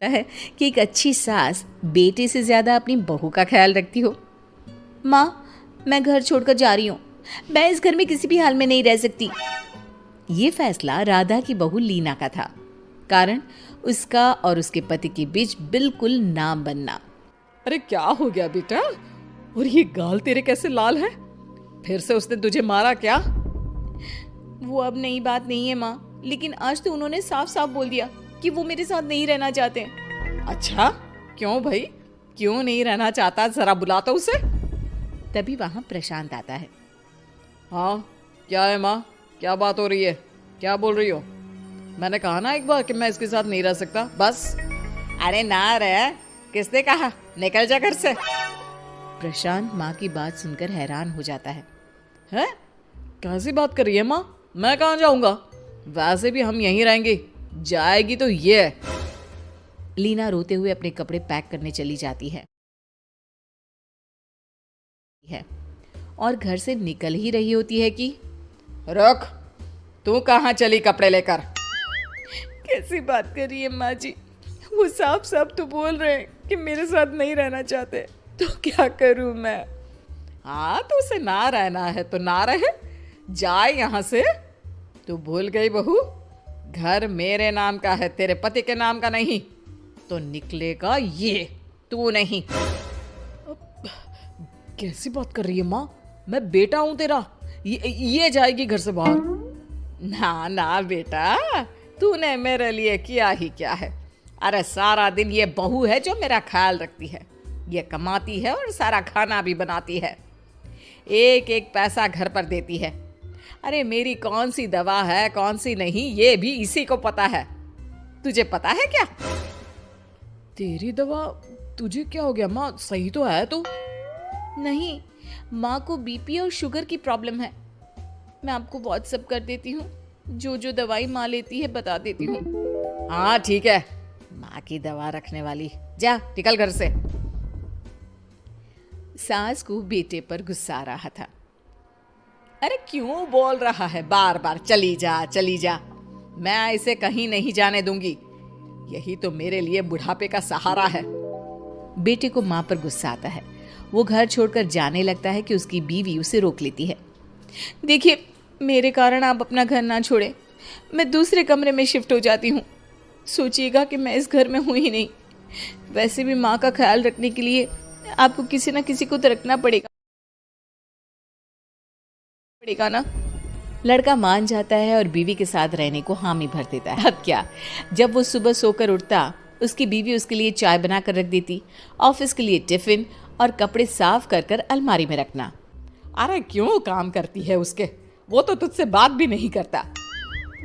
है कि एक अच्छी सास बेटे से ज्यादा अपनी बहू का ख्याल रखती हो। माँ, मैं घर छोड़कर जा रही हूँ, मैं इस घर में किसी भी हाल में नहीं रह सकती। ये फैसला राधा की बहू लीना का था। कारण उसका और उसके पति के बीच बिल्कुल ना बनना। अरे क्या हो गया बेटा? और ये गाल तेरे कैसे लाल है? फिर से उसने तुझे मारा क्या? वो अब नई बात नहीं है माँ, लेकिन आज तो उन्होंने साफ साफ बोल दिया कि वो मेरे साथ नहीं रहना चाहते। अच्छा, क्यों भाई? क्यों नहीं रहना चाहता? जरा बुला तो उसे। तभी वहां प्रशांत आता है। हाँ, क्या है माँ? क्या बात हो रही है? क्या बोल रही हो? मैंने कहा ना एक बार कि मैं इसके साथ नहीं रह सकता, बस। अरे ना रह, किसने कहा? निकल जा घर से। प्रशांत माँ की बात सुनकर हैरान हो जाता है। हैं? कैसी बात कर रही है माँ? मैं कहाँ जाऊंगा? वैसे भी हम यहीं रहेंगे, जाएगी तो ये। लीना रोते हुए अपने कपड़े पैक करने चली जाती है और घर से निकल ही रही होती है कि रुक, तू कहाँ चली कपड़े लेकर? कैसी बात कर रही है माँ जी? वो साफ साफ तो बोल रहे हैं कि मेरे साथ नहीं रहना चाहते, तो क्या करूं मैं? हाँ, तो उसे ना रहना है तो ना रहे, जाए यहाँ से। तू भूल गई बहू, घर मेरे नाम का है, तेरे पति के नाम का नहीं। तो निकलेगा ये, तू नहीं। कैसी बात कर रही है माँ? मैं बेटा हूं तेरा, ये जाएगी घर से बाहर। ना ना बेटा, तूने मेरे लिए किया ही क्या है? अरे सारा दिन ये बहू है जो मेरा ख्याल रखती है, ये कमाती है और सारा खाना भी बनाती है, एक एक पैसा घर पर देती है। अरे मेरी कौन सी दवा है कौन सी नहीं, ये भी इसी को पता है। तुझे पता है क्या? तेरी दवा? तुझे क्या हो गया माँ? सही तो है तू? नहीं, माँ को बीपी और शुगर की प्रॉब्लम है। मैं आपको व्हाट्सएप कर देती हूँ, जो जो दवाई माँ लेती है बता देती हूँ। हाँ ठीक है, माँ की दवा रखने वाली, जा निकल घर से। सास को बेटे पर गुस्सा आ रहा था। अरे क्यों बोल रहा है बार बार चली जा चली जा? मैं इसे कहीं नहीं जाने दूंगी, यही तो मेरे लिए बुढ़ापे का सहारा है। बेटे को माँ पर गुस्सा आता है। वो घर छोड़कर जाने लगता है कि उसकी बीवी उसे रोक लेती है। देखिए, मेरे कारण आप अपना घर ना छोड़े, मैं दूसरे कमरे में शिफ्ट हो जाती हूँ। सोचिएगा कि मैं इस घर में हूँ ही नहीं। वैसे भी माँ का ख्याल रखने के लिए आपको किसी ना किसी को तो रखना पड़ेगा ना। लड़का मान जाता है और बीवी के साथ रहने को हामी भर देता है। अब क्या, जब वो सुबह सोकर उठता, उसकी बीवी उसके लिए चाय बना कर रख देती, ऑफिस के लिए टिफिन और कपड़े साफ कर कर अलमारी में रखना। अरे क्यों काम करती है उसके? वो तो तुझसे बात भी नहीं करता।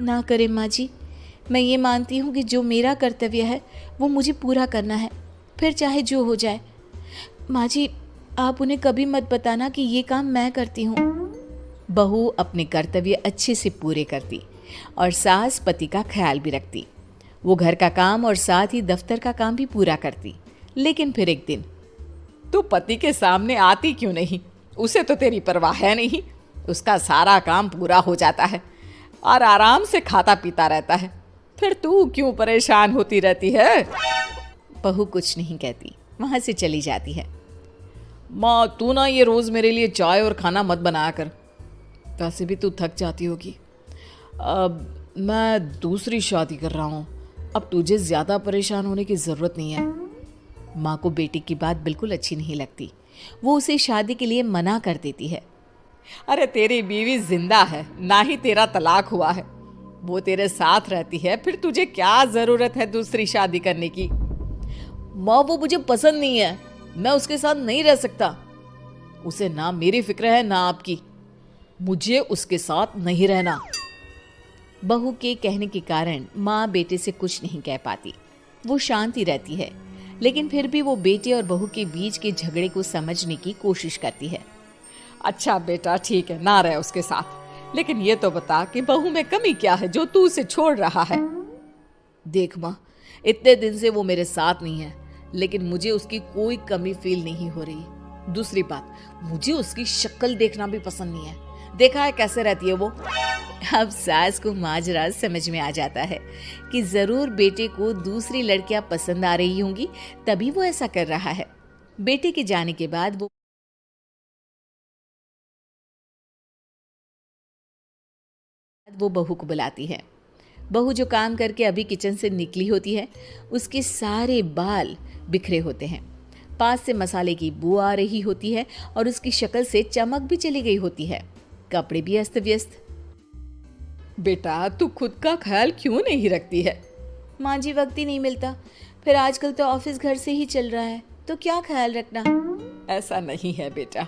ना करे माँ जी, मैं ये मानती हूँ कि जो मेरा कर्तव्य है वो मुझे पूरा करना है, फिर चाहे जो हो जाए। माँ जी, आप उन्हें कभी मत बताना कि ये काम मैं करती हूँ। बहू अपने कर्तव्य अच्छे से पूरे करती और सास पति का ख्याल भी रखती। वो घर का काम और साथ ही दफ्तर का काम भी पूरा करती। लेकिन फिर एक दिन, तू पति के सामने आती क्यों नहीं? उसे तो तेरी परवाह है नहीं, उसका सारा काम पूरा हो जाता है और आराम से खाता पीता रहता है, फिर तू क्यों परेशान होती रहती है? बहू कुछ नहीं कहती, वहां से चली जाती है। माँ, तू ना ये रोज मेरे लिए चाय और खाना मत बनाया कर, वैसे भी तू थक जाती होगी। अब मैं दूसरी शादी कर रहा हूँ, अब तुझे ज्यादा परेशान होने की जरूरत नहीं है। माँ को बेटी की बात बिल्कुल अच्छी नहीं लगती। वो उसे शादी के लिए मना कर देती है। अरे तेरी बीवी जिंदा है, ना ही तेरा तलाक हुआ है, वो तेरे साथ रहती है, फिर तुझे क्या जरूरत है दूसरी शादी करने की? माँ, वो मुझे पसंद नहीं है, मैं उसके साथ नहीं रह सकता। उसे ना मेरी फिक्र है ना आपकी, मुझे उसके साथ नहीं रहना। बहू के कहने के कारण माँ बेटे से कुछ नहीं कह पाती। वो शांति रहती है, लेकिन फिर भी वो बेटे और बहू के बीच के झगड़े को समझने की कोशिश करती है। अच्छा बेटा ठीक है, ना रहे उसके साथ, लेकिन ये तो बता कि बहू में कमी क्या है जो तू उसे छोड़ रहा है? देख माँ, इतने दिन से वो मेरे साथ नहीं है, लेकिन मुझे उसकी कोई कमी फील नहीं हो रही। दूसरी बात, मुझे उसकी शक्ल देखना भी पसंद नहीं है। देखा है कैसे रहती है वो। अब सास को माजरा समझ में आ जाता है कि जरूर बेटे को दूसरी लड़कियां पसंद आ रही होंगी, तभी वो ऐसा कर रहा है। बेटे के जाने के बाद वो बहू को बुलाती है। बहू जो काम करके अभी किचन से निकली होती है, उसके सारे बाल बिखरे होते हैं, पास से मसाले की बू आ रही होती है और उसकी शक्ल से चमक भी चली गई होती है, कपड़े भी अस्त व्यस्त। बेटा तू खुद का ख्याल क्यों नहीं रखती है? माँ जी वक्त ही नहीं मिलता, फिर आजकल तो ऑफिस घर से ही चल रहा है, तो क्या ख्याल रखना। ऐसा नहीं है बेटा,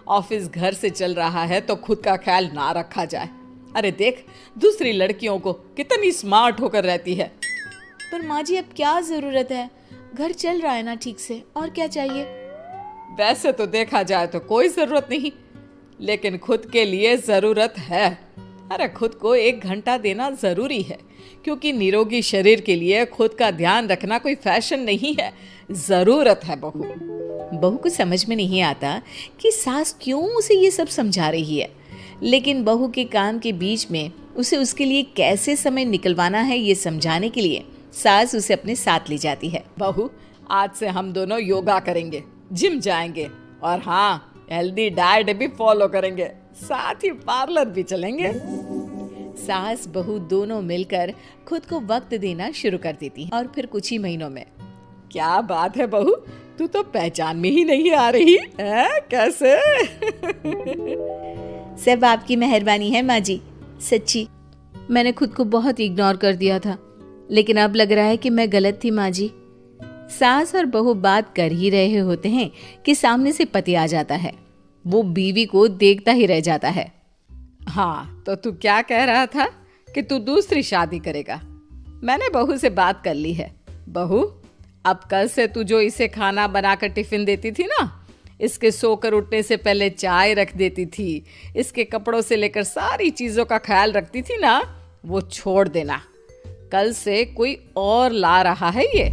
ऑफिस घर से चल रहा है तो खुद का ख्याल ना रखा जाए। अरे देख, दूसरी लड़कियों को कितनी स्मार्ट होकर रहती है। पर माँ जी अब क्या जरूरत है, घर चल रहा है ना ठीक से, और क्या चाहिए। वैसे तो देखा जाए तो कोई जरूरत नहीं, लेकिन खुद के लिए जरूरत है। अरे खुद को 1 घंटा देना जरूरी है, क्योंकि निरोगी शरीर के लिए खुद का ध्यान रखना कोई फैशन नहीं है, जरूरत है। बहू को समझ में नहीं आता कि सास क्यों उसे ये सब समझा रही है, लेकिन बहू के काम के बीच में उसे उसके लिए कैसे समय निकलवाना है ये समझाने के लिए सास उसे अपने साथ ले जाती है। बहू, आज से हम दोनों योगा करेंगे, जिम जाएंगे और हाँ, हेल्दी डाइट भी फॉलो करेंगे, साथ ही पार्लर भी चलेंगे। सास बहू दोनों मिलकर खुद को वक्त देना शुरू कर देती हैं और फिर कुछ ही महीनों में। क्या बात है बहू, तू तो पहचान में ही नहीं आ रही है, कैसे? सब आपकी मेहरबानी है माँ जी, सच्ची मैंने खुद को बहुत इग्नोर कर दिया था, लेकिन अब लग रहा है कि मैं गलत थी माँ जी। सास और बहू बात कर ही रहे होते हैं कि सामने से पति आ जाता है। वो बीवी को देखता ही रह जाता है। हाँ, तो तू क्या कह रहा था कि तू दूसरी शादी करेगा? मैंने बहू से बात कर ली है। बहू, अब कल से तू जो इसे खाना बनाकर टिफिन देती थी ना, इसके सोकर उठने से पहले चाय रख देती थी, इसके कपड़ों से लेकर सारी चीजों का ख्याल रखती थी ना, वो छोड़ देना। कल से कोई और ला रहा है ये।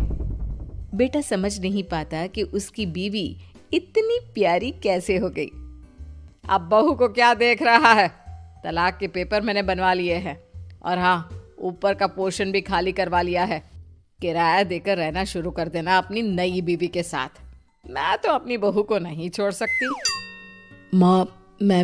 बेटा समझ नहीं पाता कि उसकी बीवी इतनी प्यारी कैसे हो गई। अब बहू को क्या देख रहा है? तलाक के पेपर मैंने बनवा लिए हैं और हाँ, ऊपर का पोर्शन भी खाली करवा लिया है। किराया देकर रहना शुरू कर देना अपनी नई बीवी के साथ। मैं तो अपनी बहू को नहीं छोड़ सकती। माँ, मैं भी